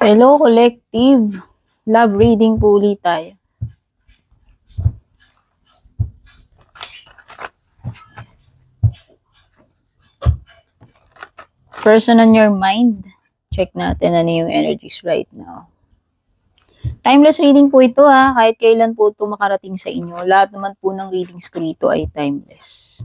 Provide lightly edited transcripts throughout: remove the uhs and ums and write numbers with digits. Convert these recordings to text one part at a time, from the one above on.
Hello, collective. Love reading po ulit tayo. Person on your mind. Check natin ano yung energies right now. Timeless reading po ito ha. Kahit kailan po ito makarating sa inyo. Lahat naman po ng readings ko rito ay timeless.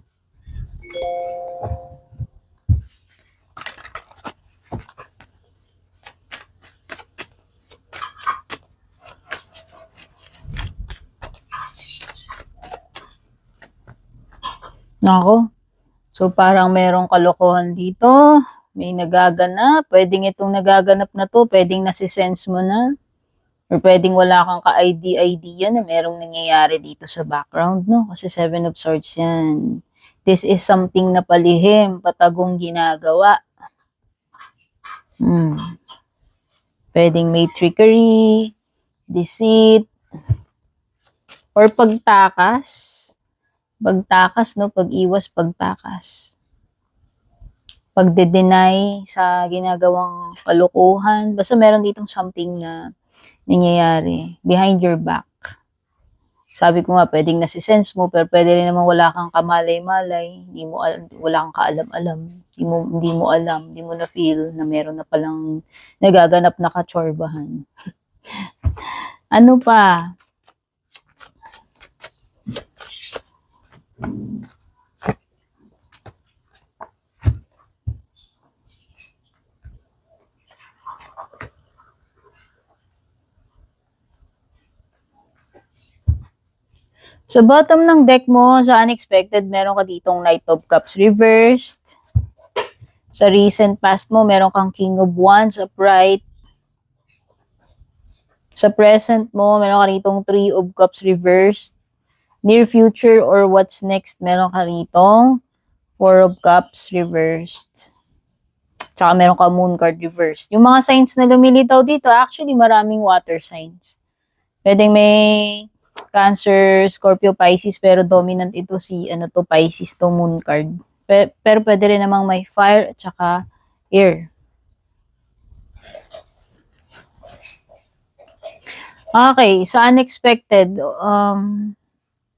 Nako. So parang merong kalokohan dito. May nagaganap. Pwedeng itong nagaganap na to. Pwedeng nasisense mo na. Or pwedeng wala kang ka-idea na merong nangyayari dito sa background, no? Kasi 7 of Swords yan. This is something na palihim, patagong ginagawa. Pwedeng may trickery, deceit, or pagtakas. Pagtakas, no? Pag-iwas, pagtakas. Pagde-deny sa ginagawang kalukuhan. Basta meron ditong something na nangyayari behind your back. Sabi ko nga, pwedeng nasisense mo, pero pwede rin naman wala kang kamalay-malay, wala kang kaalam-alam, hindi mo alam, hindi mo na-feel na meron na palang nagaganap na katsorbahan. Ano pa? Sa bottom ng deck mo, sa unexpected, meron ka ditong Knight of Cups reversed. Sa recent past mo, meron kang King of Wands upright. Sa present mo, meron ka ditong Three of Cups reversed. Near future or what's next, meron ka ditong Four of Cups reversed. Tsaka meron ka Moon card reversed. Yung mga signs na lumilitaw dito, actually maraming water signs. Pwedeng may Cancer, Scorpio, Pisces, pero dominant ito si Pisces to Moon card. Pero pwede rin namang may fire at saka air. Okay, sa unexpected,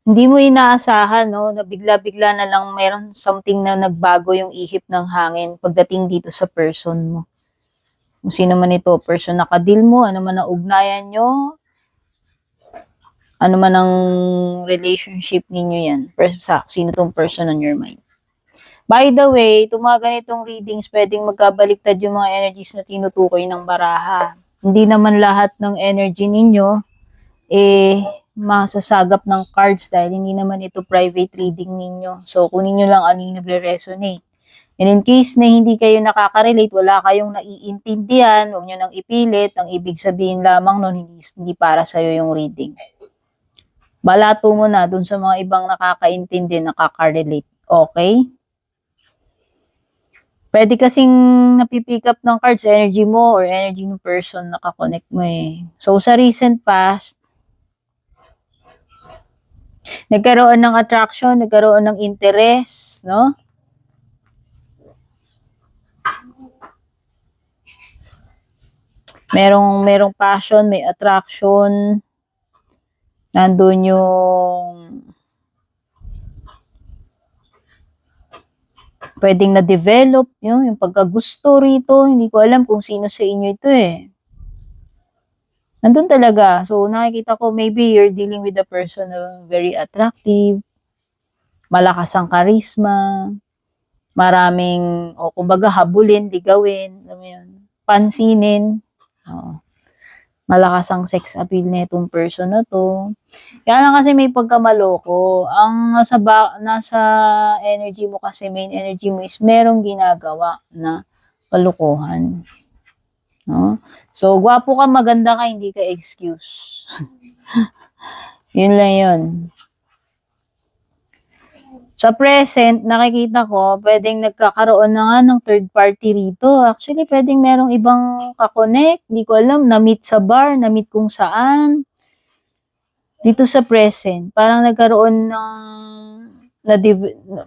hindi mo inaasahan, no, na bigla-bigla na lang meron something na nagbago yung ihip ng hangin pagdating dito sa person mo. Kung sino man ito, person na kadil mo, ano man ang ugnayan nyo, ano man ang relationship ninyo yan. Sino tong person on your mind. By the way, itong mga ganitong readings, pwedeng magkabaliktad yung mga energies na tinutukoy ng baraha. Hindi naman lahat ng energy ninyo, masasagap ng cards dahil hindi naman ito private reading ninyo. So, kunin nyo lang ano yung nagre-resonate. And in case na hindi kayo nakaka-relate, wala kayong naiintindihan, huwag nyo nang ipilit. Ang ibig sabihin lamang nun, hindi para sa'yo yung reading. Balato mo na dun sa mga ibang nakakaintindi, nakaka-relate. Okay? Pwede kasing napipick up ng cards, energy mo or energy ng person nakakonect mo eh. So, sa recent past, nagkaroon ng attraction, nagkaroon ng interest, no? Merong passion, may attraction. Nandun yung pwedeng na-develop, yung pagkagusto rito. Hindi ko alam kung sino sa inyo ito eh. Nandun talaga. So, nakikita ko, maybe you're dealing with a person na very attractive, malakas ang charisma, maraming, kumbaga, habulin, ligawin, alam mo yun, pansinin. Malakas ang sex appeal na itong person na to. Kaya lang kasi may pagkamaloko. Ang nasa energy mo kasi, main energy mo is merong ginagawa na kalukuhan. No? So, gwapo ka, maganda ka, hindi ka excuse. Yun lang yun. Sa present, nakikita ko, pwedeng nagkakaroon na nga ng third party rito. Actually, pwedeng merong ibang kakonect. Hindi ko alam, na-meet sa bar, na-meet kung saan. Dito sa present, parang nagkaroon ng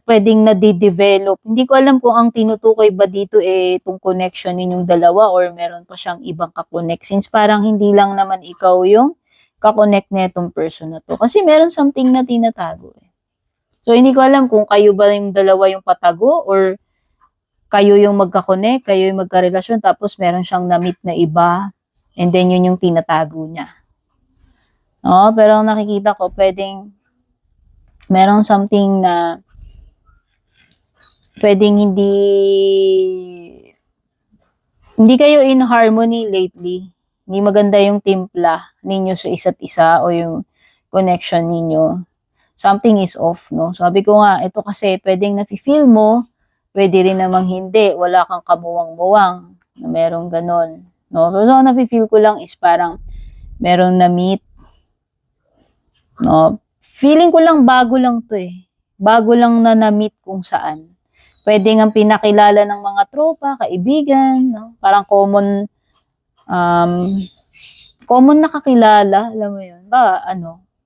pwedeng nade-develop. Hindi ko alam kung ang tinutukoy ba dito itong connection ninyong dalawa or meron pa siyang ibang kakonect. Since parang hindi lang naman ikaw yung kakonect na itong person na to. Kasi meron something na tinatago. So, hindi ko alam kung kayo ba yung dalawa yung patago or kayo yung magkakonect, kayo yung magkarelasyon, tapos meron siyang na-meet na iba and then yun yung tinatago niya. No? Pero ang nakikita ko, pwedeng merong something na pwedeng hindi kayo in harmony lately. Hindi maganda yung timpla ninyo sa isa't isa o yung connection ninyo. Something is off, no? Sabi ko nga, ito kasi pwedeng nafe-feel mo, pwede rin namang hindi. Wala kang kamuwang-muwang na merong ganon. No? Pero nafe-feel ko lang is parang merong na-meet. No? Feeling ko lang bago lang to eh. Bago lang na-meet kung saan. Pwede nga pinakilala ng mga tropa, kaibigan, no? Parang common nakakilala, alam mo yun. Ba,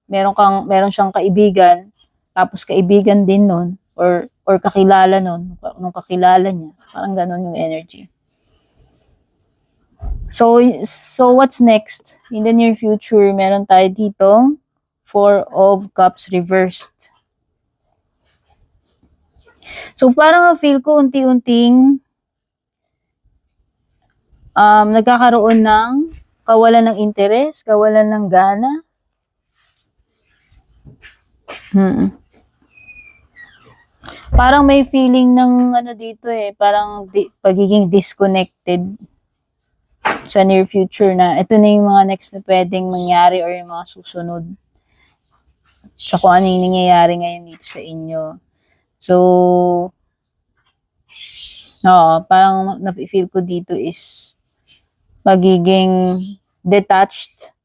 meron siyang kaibigan, tapos kaibigan din nun, or kakilala nun, nung kakilala niya. Parang ganun yung energy. So what's next? In the near future, meron tayo dito, 4 of Cups reversed. So, parang feel ko unti-unting nagkakaroon ng kawalan ng interes, kawalan ng gana. Parang may feeling ng dito parang pagiging disconnected sa near future na ito na yung mga next na pwedeng mangyari or yung mga susunod sa kung ano yung nangyayari ngayon dito sa inyo. So, parang nafe-feel ko dito is magiging detached.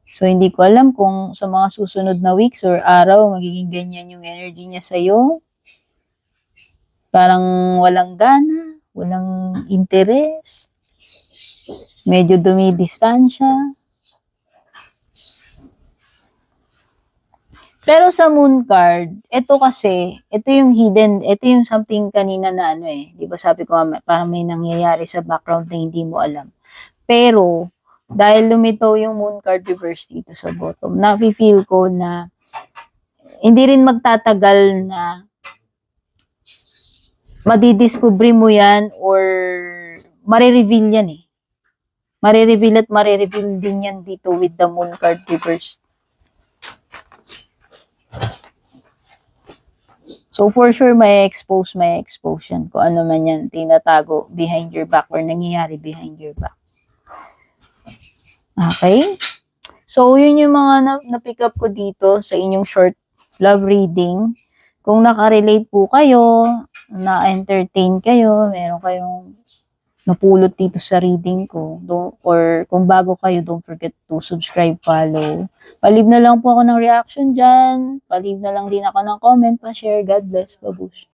So, hindi ko alam kung sa mga susunod na weeks or araw, magiging ganyan yung energy niya sa'yo. Parang walang gana, walang interes, medyo dumidistansya. Pero sa moon card, ito yung hidden, ito yung something kanina na di ba sabi ko parang may nangyayari sa background na hindi mo alam. Pero, dahil lumitaw yung moon card reverse dito sa bottom, nafe-feel ko na hindi rin magtatagal na madidiscover mo yan or marireveal yan Marireveal at marireveal din yan dito with the moon card reversed. So, for sure, may expose yan. Kung ano man yan, tinatago behind your back or nangyayari behind your back. Okay? So, yun yung mga na-pick up ko dito sa inyong short love reading. Kung nakarelate po kayo, na-entertain kayo, meron kayong napulot dito sa reading ko, or kung bago kayo, don't forget to subscribe, follow. Palib na lang po ako ng reaction dyan. Palib na lang din ako ng comment, pa-share. God bless. Babush.